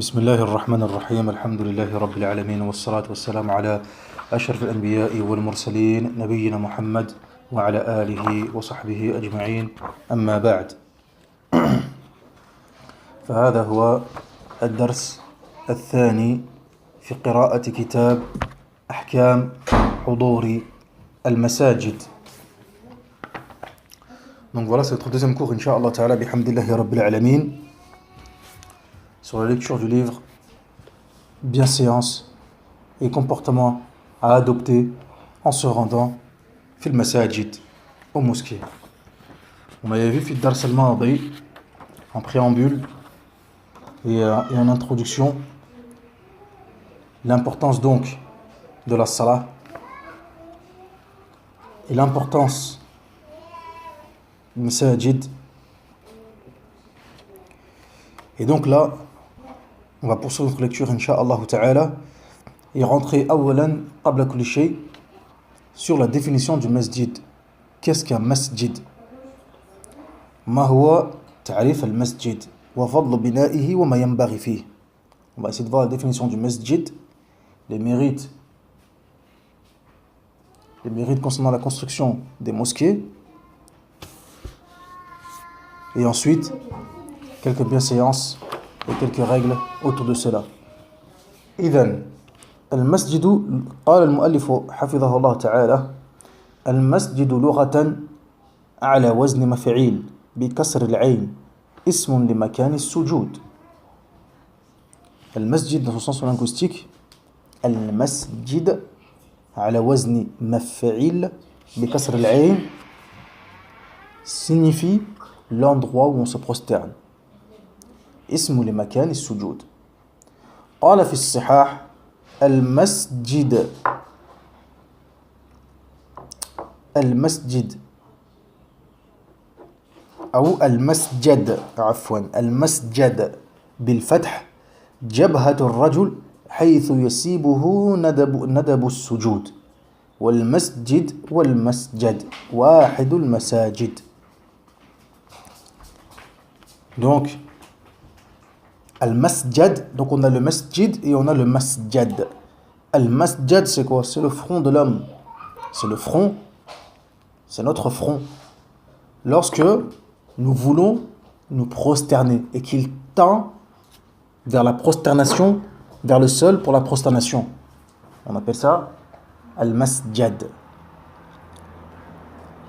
بسم الله الرحمن الرحيم الحمد لله رب العالمين والصلاة والسلام على أشرف الأنبياء والمرسلين نبينا محمد وعلى آله وصحبه أجمعين أما بعد فهذا هو الدرس الثاني في قراءة كتاب أحكام حضور المساجد. Donc voilà, c'est notre deuxième cours, Inch'Allah Ta'ala, bihamdillahi rabbil alamin, sur la lecture du livre Bienséance et comportement à adopter en se rendant fil masajid, aux mosquées. On avait vu fil dars al-madi, en préambule et en introduction, l'importance donc de la salah et l'importance du masajid. Et donc là, on va poursuivre notre lecture, Inch'Allah Ta'ala, et rentrer awalan qabla kulli shay sur la définition du masjid. Qu'est-ce qu'un masjid? Ma huwa ta'rif al-masjid wa fadl bina'ihi wa ma yanbaghi fihi. On va essayer de voir la définition du masjid, les mérites concernant la construction des mosquées, et ensuite quelques bienséances et quelques règles autour de cela. إذن المسجد قال المؤلف حفظه الله تعالى المسجد لغة على وزن مفعيل بكسر العين اسم لمكان السجود. المسجد dans son sens linguistique, المسجد على وزن مفعيل بكسر العين signifie l'endroit où on se prosterne. اسم لمكان السجود. قال في الصحاح المسجد أو المسجد المسجد بالفتح جبهة الرجل حيث يسيبه ندب السجود والمسجد واحد المساجد. Donc Al-Masjad, donc on a le masjid et on a le masjad. Al-Masjad, c'est quoi? C'est le front de l'homme. C'est le front, c'est notre front. Lorsque nous voulons nous prosterner et qu'il tend vers la prosternation, vers le sol pour la prosternation. On appelle ça Al-Masjad.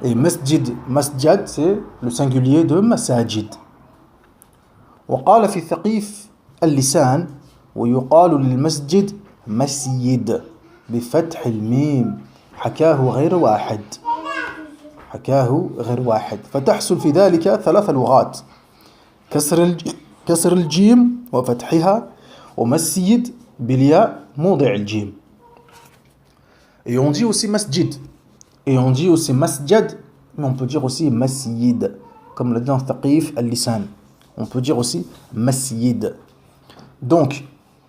Et masjid, c'est le singulier de masajid. وقال في ثقيف اللسان ويقال للمسجد مسيد بفتح الميم حكاه غير واحد فتحصل في ذلك ثلاث لغات كسر الجيم وفتحها ومسيد بالياء موضع الجيم. Et on dit aussi masjid et on dit aussi masjad, mais on peut dire aussi masjid comme l'a dit dans Thaqif al-Lisan. On peut dire aussi masjid. Donc,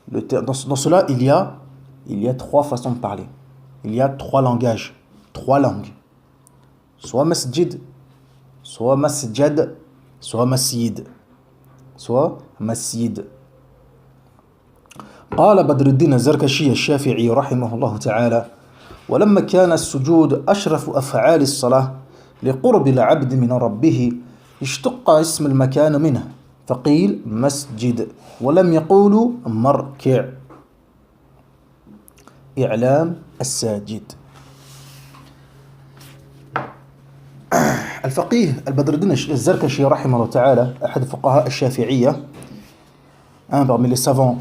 dans cela, il y a trois façons de parler. Il y a trois langages, trois langues. Soit masjid, soit masjad, soit masjid. قال بدر الدين الزركشي الشافعي رحمه الله تعالى ولما كان السجود أشرف أفعال الصلاة لقرب العبد من ربه اشتق اسم المكان منه فقيل مسجد ولم يقولوا مركع. إعلام الساجد. الفقيه البدر الدين الزركشي رحمه الله تعالى أحد فقهاء الشافعية, un parmi les savants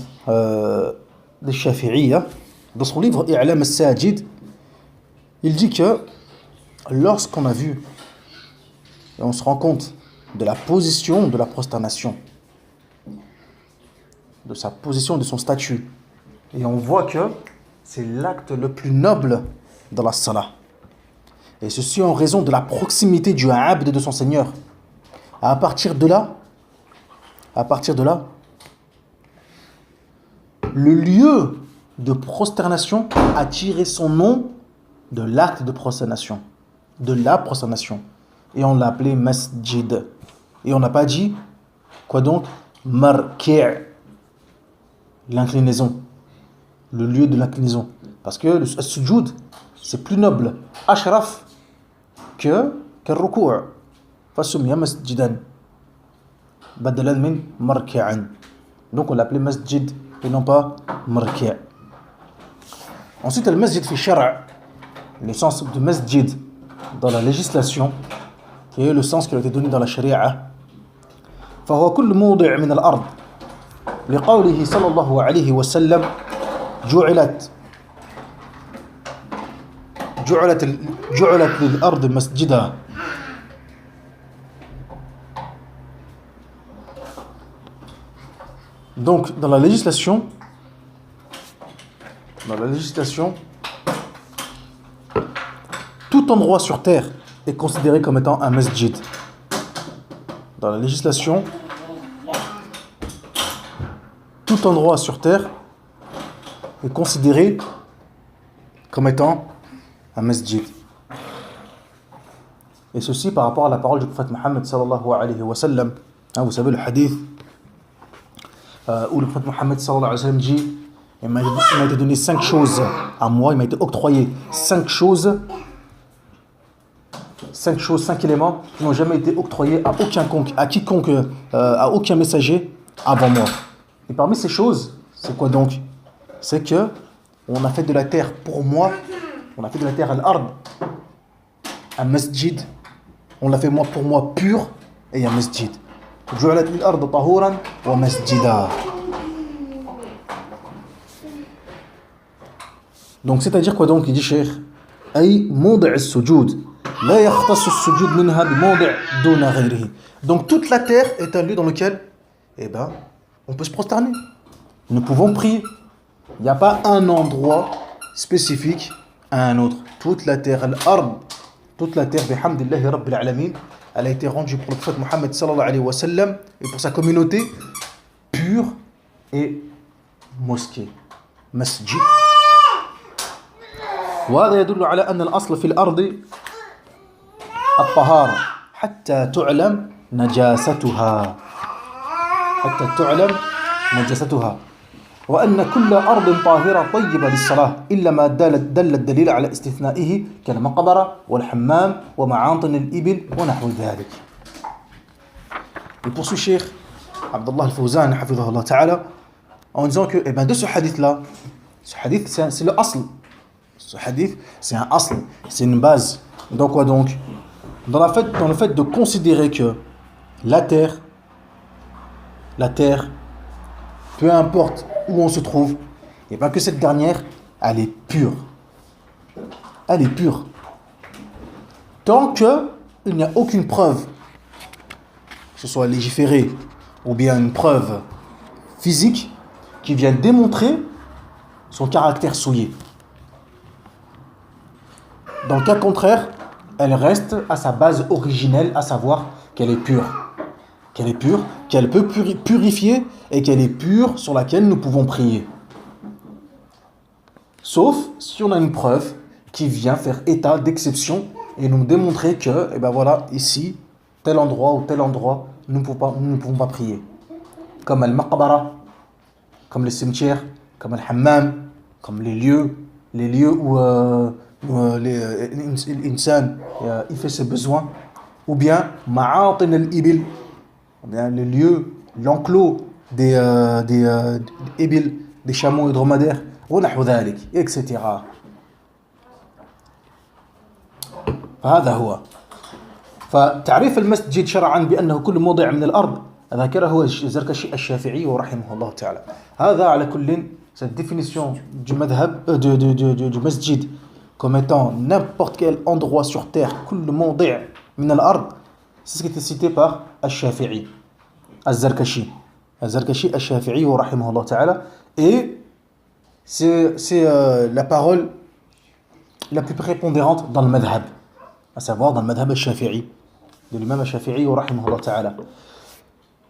des Shafi'iyya, dans son livre إعلام الساجد, il dit que lorsqu'on a vu et on se rend compte de la position de la prosternation, de sa position, de son statut, et on voit que c'est l'acte le plus noble dans la salah, et ceci en raison de la proximité du abd de son Seigneur. À partir de là, le lieu de prosternation a tiré son nom de l'acte de prosternation, de la prosternation, et on l'a appelé masjid. Et on n'a pas dit, quoi donc? Marki'. l'inclinaison, le lieu de l'inclinaison. Parce que le sujoud, c'est plus noble, ashraf, que le rukou'. فسمي مسجدا بدلا من مركعا. Donc on l'appelait masjid et non pas marki'. Ensuite, le masjid fi shara', le sens de masjid dans la législation, qui est le sens qui a été donné dans la sharia. فهو كل موضع من الأرض لقوله صلى الله عليه وسلم جعلت للأرض مسجدا. Donc, dans la législation, tout endroit sur terre est considéré comme étant un masjid. Dans la législation, tout endroit sur terre est considéré comme étant un masjid. Et ceci par rapport à la parole du prophète Mohammed sallallahu alayhi wa sallam. Vous savez le hadith où le prophète Mohammed sallallahu alayhi wa sallam dit: il m'a été donné 5 choses à moi, il m'a été octroyé 5 choses, 5 éléments qui n'ont jamais été octroyés à aucun messager avant moi. Et parmi ces choses, c'est quoi donc? C'est que on a fait de la terre pour moi, on a fait de la terre al-ard un masjid, on l'a fait pour moi pur et un masjid. جعلت الأرض طهورا ومسجدا. Donc c'est-à-dire quoi donc? Il dit Cheikh أي موضع السجود لا يختص السجود منها بموضع دون غيره. Donc toute la terre est un lieu dans lequel on peut se prosterner, nous pouvons prier. Il n'y a pas un endroit spécifique à un autre. Toute la terre, al-ard, toute la terre, bihamdillahi rabbil alamin, elle a été rendue pour le prophète Mohammed sallallahu alayhi wa sallam et pour sa communauté pure et mosquée, masjid. وهذا يدل على أن الأصل في الأرض الطهارة حتى تعلم نجاستها وأن كل أرض طاهرة طيبة للصلاة إلا ما دل الدليل على استثنائه كالمقبرة والحمام ومعاطن الإبل ونحو ذلك. Il poursuit Cheikh Abdullah al-Fawzan hafidhahullah ta'ala en disant que de ce hadith-là, ce hadith c'est le asl. Ce hadith c'est un asl, c'est une base. Donc quoi donc? Dans le fait de considérer que la terre, peu importe où on se trouve, et pas que cette dernière, elle est pure. Elle est pure. Tant qu'il n'y a aucune preuve, que ce soit légiférée ou bien une preuve physique, qui vient démontrer son caractère souillé. Dans le cas contraire, elle reste à sa base originelle, à savoir qu'elle est pure. Qu'elle peut purifier et qu'elle est pure sur laquelle nous pouvons prier. Sauf si on a une preuve qui vient faire état d'exception et nous démontrer que, ici, tel endroit ou tel endroit, nous ne pouvons pas prier. Comme al-maqbara, comme les cimetières, comme al-hammam, comme les lieux où l'insan il fait ses besoins, ou bien ma'atin al-ibil, les lieux, l'enclos des ibil, des chameaux et dromadaires, etc. فهذا هو. فتعريف المسجد شرعا بأنه كل موضع من الأرض ذكره الزركشي الشافعي ورحمه الله تعالى. هذا على كل cette définition du madhab du masjid comme étant n'importe quel endroit sur terre, كل موضع من الأرض, c'est ce qui était cité par al-Shafi'i, al-Zarkashi al-Shafi'i ورحمه الله تعالى, et c'est la parole la plus prépondérante dans le madhab, à savoir dans le madhab al-Shafi'i, de l'imam al-Shafi'i rahimahullah ta'ala.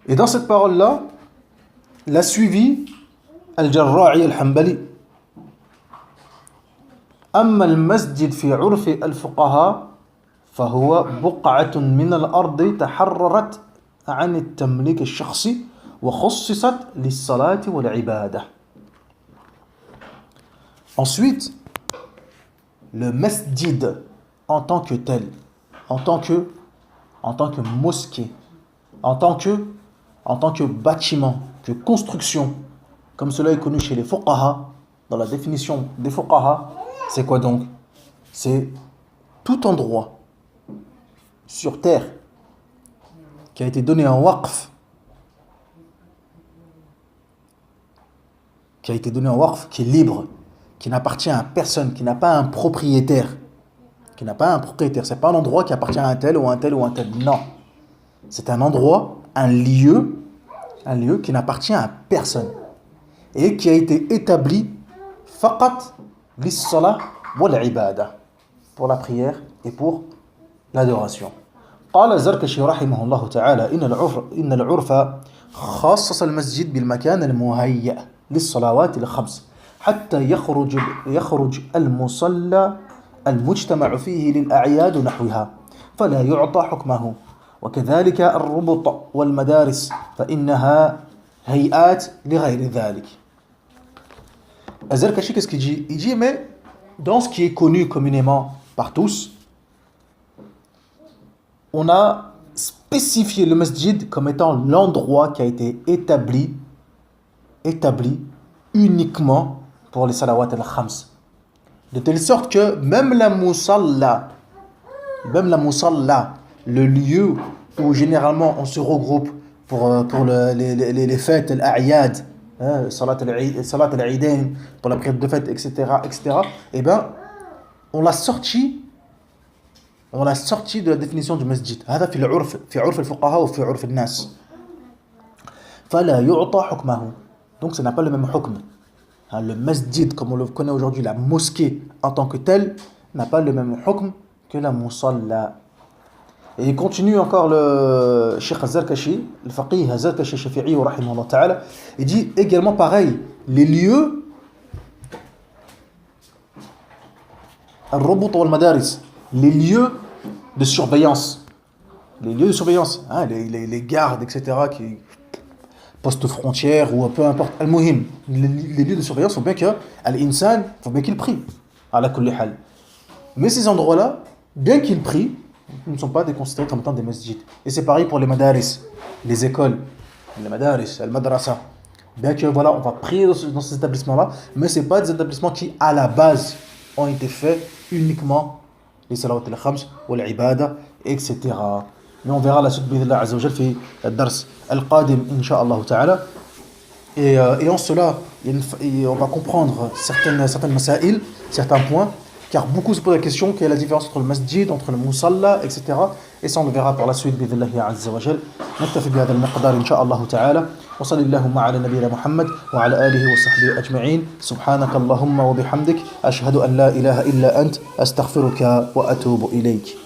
Et dans cette parole-là, l'a suivi al-Jarra'i al-Hanbali. أما المسجد في عرف الفقهاء فهو بقعة من الأرض تحررت عن التمليك الشخصي وخصصت للصلاة والعبادة. Ensuite, le masjid en tant que tel, en tant que mosquée, en tant que bâtiment, que construction, comme cela est connu chez les fuqaha, dans la définition des fuqaha, c'est quoi donc? C'est tout endroit sur terre qui a été donné en waqf, qui est libre, qui n'appartient à personne, qui n'a pas un propriétaire. C'est pas un endroit qui appartient à un tel ou un tel ou un tel. Non. C'est un endroit, un lieu qui n'appartient à personne et qui a été établi faqat lis-salah wal-ibada, pour la prière et pour l'adoration. قال الزركشي رحمه الله تعالى إن العرف خصص المسجد بالمكان المهيأ للصلوات الخمس حتى يخرج المصلى المجتمع فيه للأعياد نحوها فلا يعطى حكمه وكذلك الربط والمدارس فإنها هيئات لغير ذلك. Azarkashi, qu'est-ce qu'il dit? Il dit, mais dans ce qui est connu communément par tous, on a spécifié le masjid comme étant l'endroit qui a été établi uniquement pour les salawat al-khams. De telle sorte que même la musalla, le lieu où généralement on se regroupe pour les fêtes, l'a'yad, salat al-'idain, pour la prière de fête, etc., eh bien, on l'a sorti de la définition du masjid. هذا في عرف الفقهاء وفي عرف الناس. فلا يعطى حكمه. Donc ça n'a pas le même hukm. Le masjid, comme on le connaît aujourd'hui, la mosquée en tant que telle, n'a pas le même hukm que la musalla. Et il continue encore le Cheikh Az-Zarkashi, le faqih Az-Zarkashi Shafi'i, rahimahullah ta'ala, il dit également pareil, les lieux, al-rubut wal-madaris, les lieux de surveillance, hein, les gardes, etc., qui poste frontière ou peu importe, al-muhim, les lieux de surveillance, faut bien qu'il prie, ala kulli hal. Mais ces endroits-là, bien qu'ils prient, ne sont pas considérés comme étant des masjids. Et c'est pareil pour les madaris, les écoles, les madaris, al-madrasa. Bien que voilà, on va prier dans ces établissements-là, mais ce n'est pas des établissements qui, à la base, ont été faits uniquement les salawat al-khams ou l'ibada, etc. Mais on verra la suite bi'idhnillah azza wa jal fi al-dars al-qadim, insha'Allah ta'ala. Et en cela, on va comprendre certaines masail, certains points, car beaucoup se posent la question quelle est la différence entre le masjid, entre le musalla, etc. Et ça on le verra par la suite bi'idhnillah azza wa jal. نكتفي بهذا المقدار إن شاء الله تعالى وصل اللهم على نبينا محمد وعلى آله وصحبه أجمعين سبحانك اللهم وبحمدك أشهد أن لا إله إلا أنت أستغفرك وأتوب إليك.